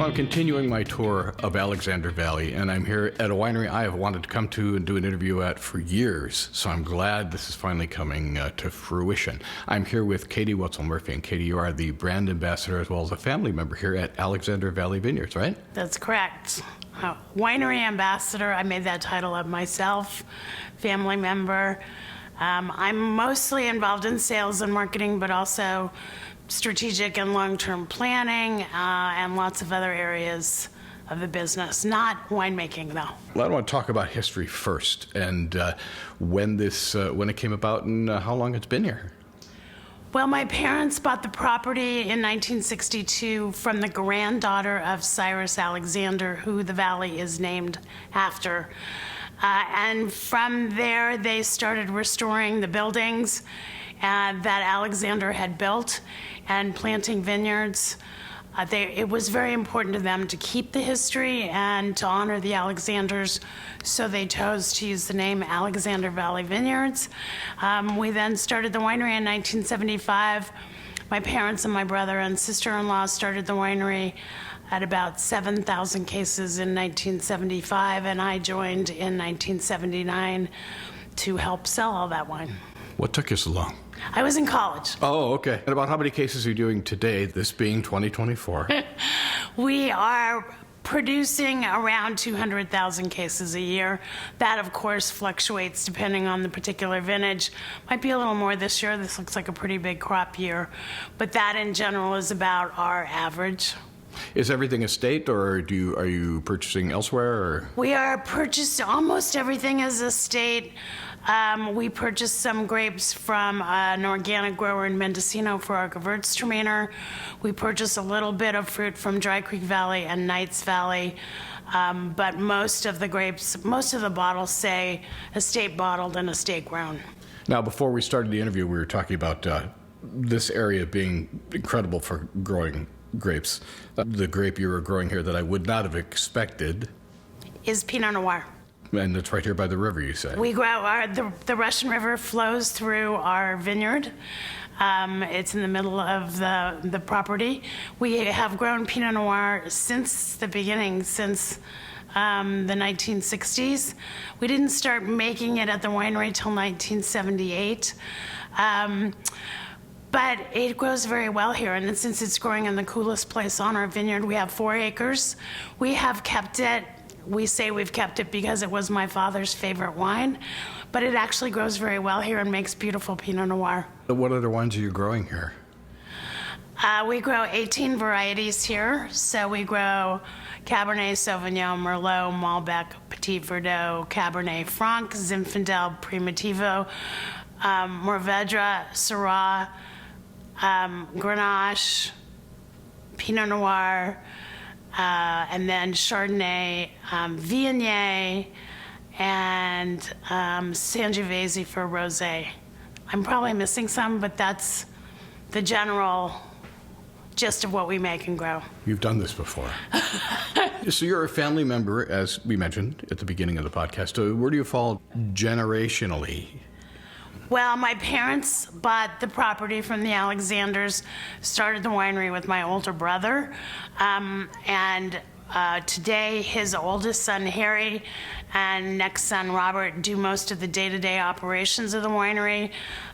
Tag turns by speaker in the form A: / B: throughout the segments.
A: Well, I'm continuing my tour of Alexander Valley, and I'm here at a winery I have wanted to come to and do an interview at for years, so I'm glad this is finally coming to fruition. I'm here with Katie Wetzel Murphy, and Katie, you are the brand ambassador as well as a family member here at Alexander Valley Vineyards, right?
B: That's correct. Winery ambassador, I made that title up myself, family member. I'm mostly involved in sales and marketing, but also strategic and long-term planning and lots of other areas of the business, not winemaking though.
A: Well, I want to talk about history first and when it came about and how long it's been here.
B: Well, my parents bought the property in 1962 from the granddaughter of Cyrus Alexander, who the valley is named after. And from there, they started restoring the buildings that Alexander had built and planting vineyards. It was very important to them to keep the history and to honor the Alexanders, so they chose to use the name Alexander Valley Vineyards. We then started the winery in 1975. My parents and my brother and sister-in-law started the winery at about 7,000 cases in 1975, and I joined in 1979 to help sell all that wine.
A: What took you so long?
B: I was in college.
A: Oh, okay. And about how many cases are you doing today, this being 2024?
B: We are producing around 200,000 cases a year. That, of course, fluctuates depending on the particular vintage. Might be a little more this year. This looks like a pretty big crop year. But that, in general, is about our average.
A: Is everything estate, or are you purchasing elsewhere? Or?
B: We are purchasing almost everything as estate. We purchased some grapes from an organic grower in Mendocino for our Gewürztraminer. We purchased a little bit of fruit from Dry Creek Valley and Knights Valley. But most of the bottles say estate bottled and estate grown. Now,
A: before we started the interview, we were talking about this area being incredible for growing grapes. The grape you were growing here that I would not have expected
B: is Pinot Noir.
A: And it's right here by the river, you say?
B: We grow, the Russian River flows through our vineyard. It's in the middle of the property. We have grown Pinot Noir since the beginning, since the 1960s. We didn't start making it at the winery till 1978. But it grows very well here, and since it's growing in the coolest place on our vineyard, we have 4 acres. We have kept it. We say we've kept it because it was my father's favorite wine, but it actually grows very well here and makes beautiful Pinot Noir.
A: What other wines are you growing here?
B: We grow 18 varieties here. So we grow Cabernet Sauvignon, Merlot, Malbec, Petit Verdot, Cabernet Franc, Zinfandel, Primitivo, Mourvèdre, Syrah, Grenache, Pinot Noir, and then Chardonnay, Viognier, and Sangiovese for rosé. I'm probably missing some, but that's the general gist of what we make and grow.
A: You've done this before. So you're a family member, as we mentioned at the beginning of the podcast. So where do you fall generationally?
B: Well, my parents bought the property from the Alexanders, started the winery with my older brother, and today his oldest son, Harry, and next son, Robert, do most of the day-to-day operations of the winery,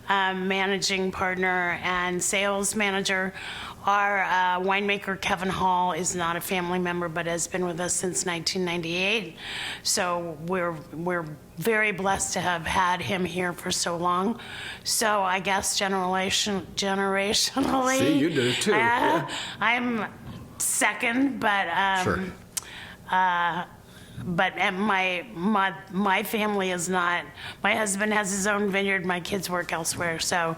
B: managing partner and sales manager. Our winemaker, Kevin Hall, is not a family member, but has been with us since 1998. So we're very blessed to have had him here for so long. So I guess generationally.
A: See, you did it too. Yeah.
B: I'm second, but
A: sure.
B: But my family is not. My husband has his own vineyard. My kids work elsewhere, so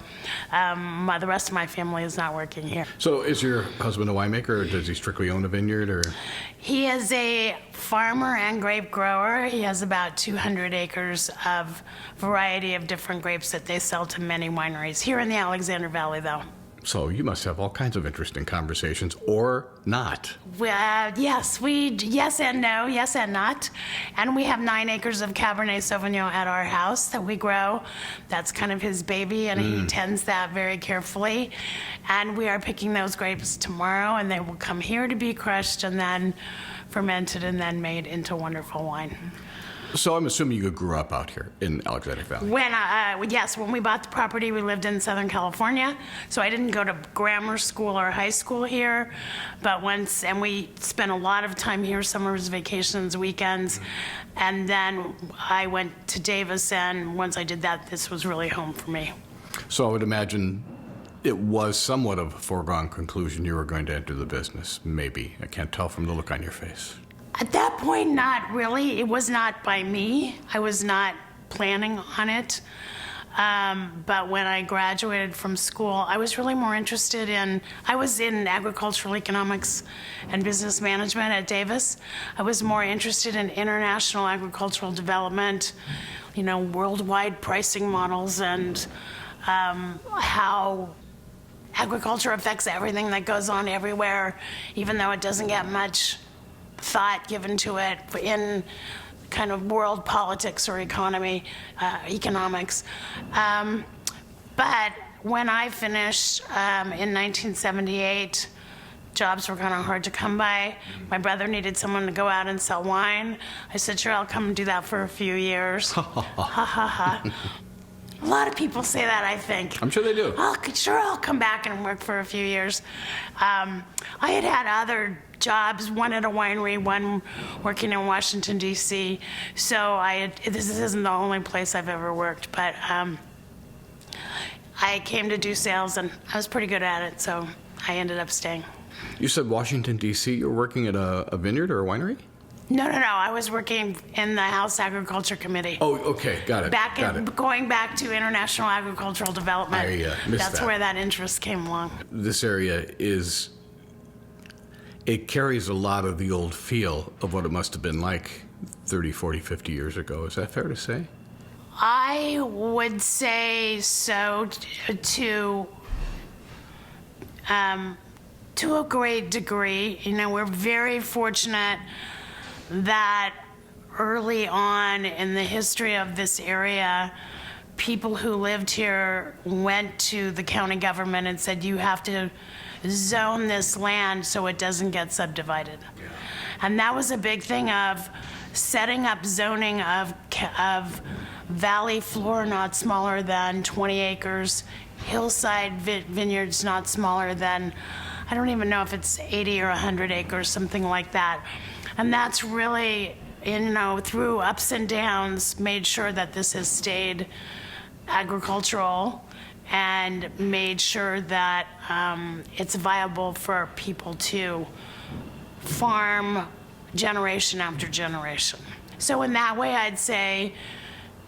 B: the rest of my family is not working here.
A: So, is your husband a winemaker, or does he strictly own a vineyard, or?
B: He is a farmer and grape grower. He has about 200 acres of variety of different grapes that they sell to many wineries here in the Alexander Valley, though.
A: So you must have all kinds of interesting conversations, or not.
B: Yes, yes and no, yes and not. And we have 9 acres of Cabernet Sauvignon at our house that we grow. That's kind of his baby, and he tends that very carefully. And we are picking those grapes tomorrow, and they will come here to be crushed and then fermented and then made into wonderful wine.
A: So I'm assuming you grew up out here in Alexander Valley.
B: When we bought the property, we lived in Southern California, so I didn't go to grammar school or high school here, and we spent a lot of time here, summers, vacations, weekends, and then I went to Davis, and once I did that, this was really home for me.
A: So I would imagine it was somewhat of a foregone conclusion you were going to enter the business, maybe. I can't tell from the look on your face.
B: At that point, not really. It was not by me. I was not planning on it. But when I graduated from school, I was really more interested I was in agricultural economics and business management at Davis. I was more interested in international agricultural development, worldwide pricing models and how agriculture affects everything that goes on everywhere, even though it doesn't get much thought given to it in kind of world politics or economics. But when I finished in 1978, jobs were kind of hard to come by. My brother needed someone to go out and sell wine. I said, sure, I'll come and do that for a few years. Ha ha ha. A lot of people say that, I think.
A: I'm sure they do.
B: I'll come back and work for a few years. I had other jobs, one at a winery, one working in Washington, D.C. So this isn't the only place I've ever worked, but I came to do sales, and I was pretty good at it, so I ended up staying.
A: You said Washington, D.C. You were working at a vineyard or a winery?
B: No. I was working in the House Agriculture Committee.
A: Oh, okay. Got it.
B: Going back to international agricultural development.
A: I missed
B: That's
A: that.
B: where that interest came along.
A: This area it carries a lot of the old feel of what it must have been like 30, 40, 50 years ago. Is that fair to say?
B: I would say so to a great degree. We're very fortunate that early on in the history of this area, people who lived here went to the county government and said, you have to zone this land so it doesn't get subdivided. Yeah. And that was a big thing of setting up zoning of valley floor not smaller than 20 acres, hillside vineyards not smaller than, I don't even know if it's 80 or 100 acres, something like that. And that's really, through ups and downs, made sure that this has stayed agricultural and made sure that it's viable for people to farm generation after generation. So in that way, I'd say,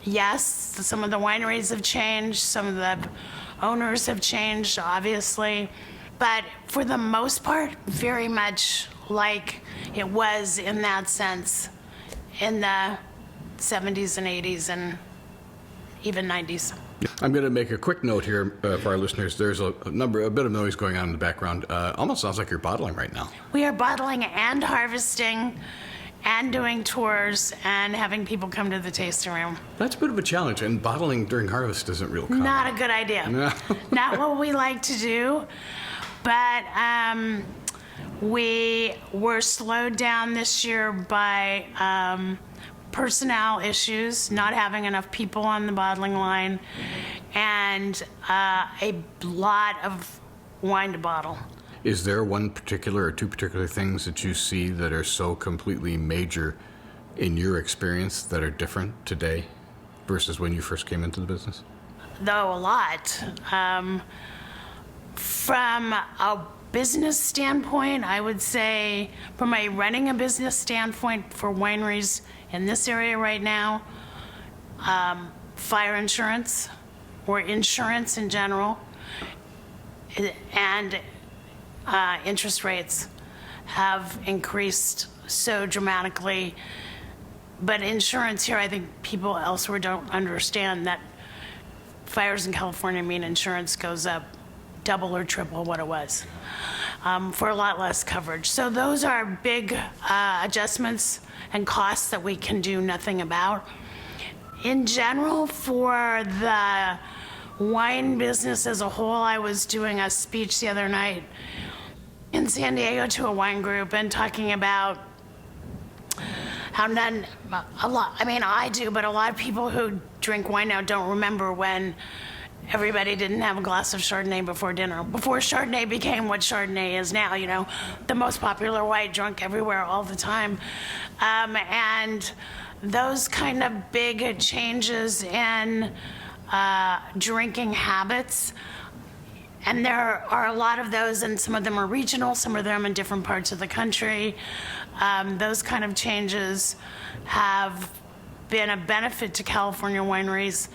B: yes, some of the wineries have changed, some of the owners have changed, obviously, but for the most part, very much like it was in that sense in the 70s and 80s and even 90s.
A: I'm going to make a quick note here for our listeners. There's a bit of noise going on in the background. Almost sounds like you're bottling right now.
B: We are bottling and harvesting and doing tours and having people come to the tasting room.
A: That's a bit of a challenge, and bottling during harvest isn't real common.
B: Not a good idea.
A: No.
B: Not what we like to do, but we were slowed down this year by personnel issues, not having enough people on the bottling line, and a lot of wine to bottle.
A: Is there one particular or two particular things that you see that are so completely major in your experience that are different today versus when you first came into the business?
B: Though a lot. From a business standpoint, I would say, from a running a business standpoint for wineries in this area right now, fire insurance or insurance in general, and interest rates have increased so dramatically. But insurance here, I think people elsewhere don't understand that fires in California mean insurance goes up double or triple what it was for a lot less coverage. So those are big adjustments and costs that we can do nothing about. In general, for the wine business as a whole, I was doing a speech the other night in San Diego to a wine group and talking about how I do, but a lot of people who drink wine now don't remember when everybody didn't have a glass of Chardonnay before dinner. Before Chardonnay became what Chardonnay is now, the most popular white drunk everywhere all the time. And those kind of big changes in drinking habits, and there are a lot of those, and some of them are regional, some of them in different parts of the country. Those kind of changes have been a benefit to California wineries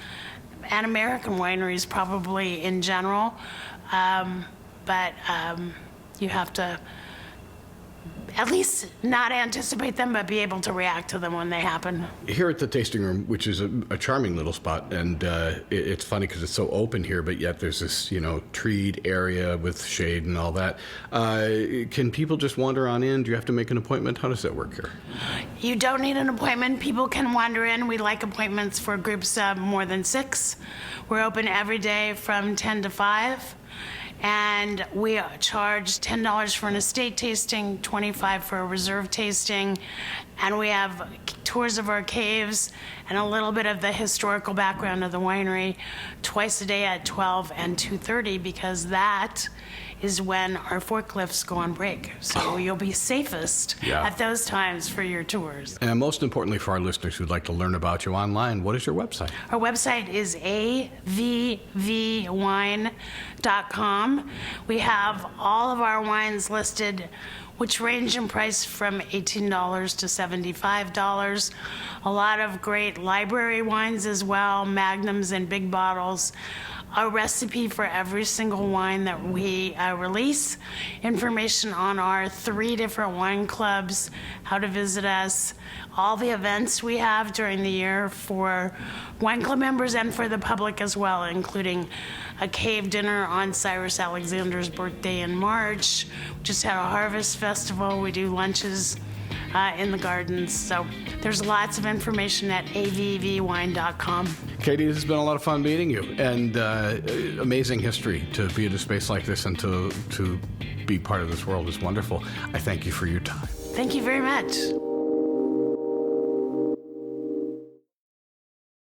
B: and American wineries probably in general. But you have to at least not anticipate them, but be able to react to them when they happen.
A: Here at the tasting room, which is a charming little spot, and it's funny because it's so open here, but yet there's this, treed area with shade and all that. Can people just wander on in? Do you have to make an appointment? How does that work here?
B: You don't need an appointment. People can wander in. We like appointments for groups of more than 6. We're open every day from 10 to 5. And we charge $10 for an estate tasting, $25 for a reserve tasting, and we have tours of our caves and a little bit of the historical background of the winery twice a day at 12 and 2:30, because that is when our forklifts go on break. So you'll be safest at those times for your tours.
A: And most importantly for our listeners who'd like to learn about you online, what is your website?
B: Our website is wthe.com. We have all of our wines listed, which range in price from $18 to $75. A lot of great library wines as well, magnums and big bottles. A recipe for every single wine that we release, information on our 3 different wine clubs, how to visit us, all the events we have during the year for wine club members and for the public as well, including a cave dinner on Cyrus Alexander's birthday in March. We just had a harvest festival. We do lunches in the gardens. So there's lots of information at avvwine.com.
A: Katie, this has been a lot of fun meeting you, and amazing history. To be in a space like this and to be part of this world is wonderful. I thank you for your time.
B: Thank you very much.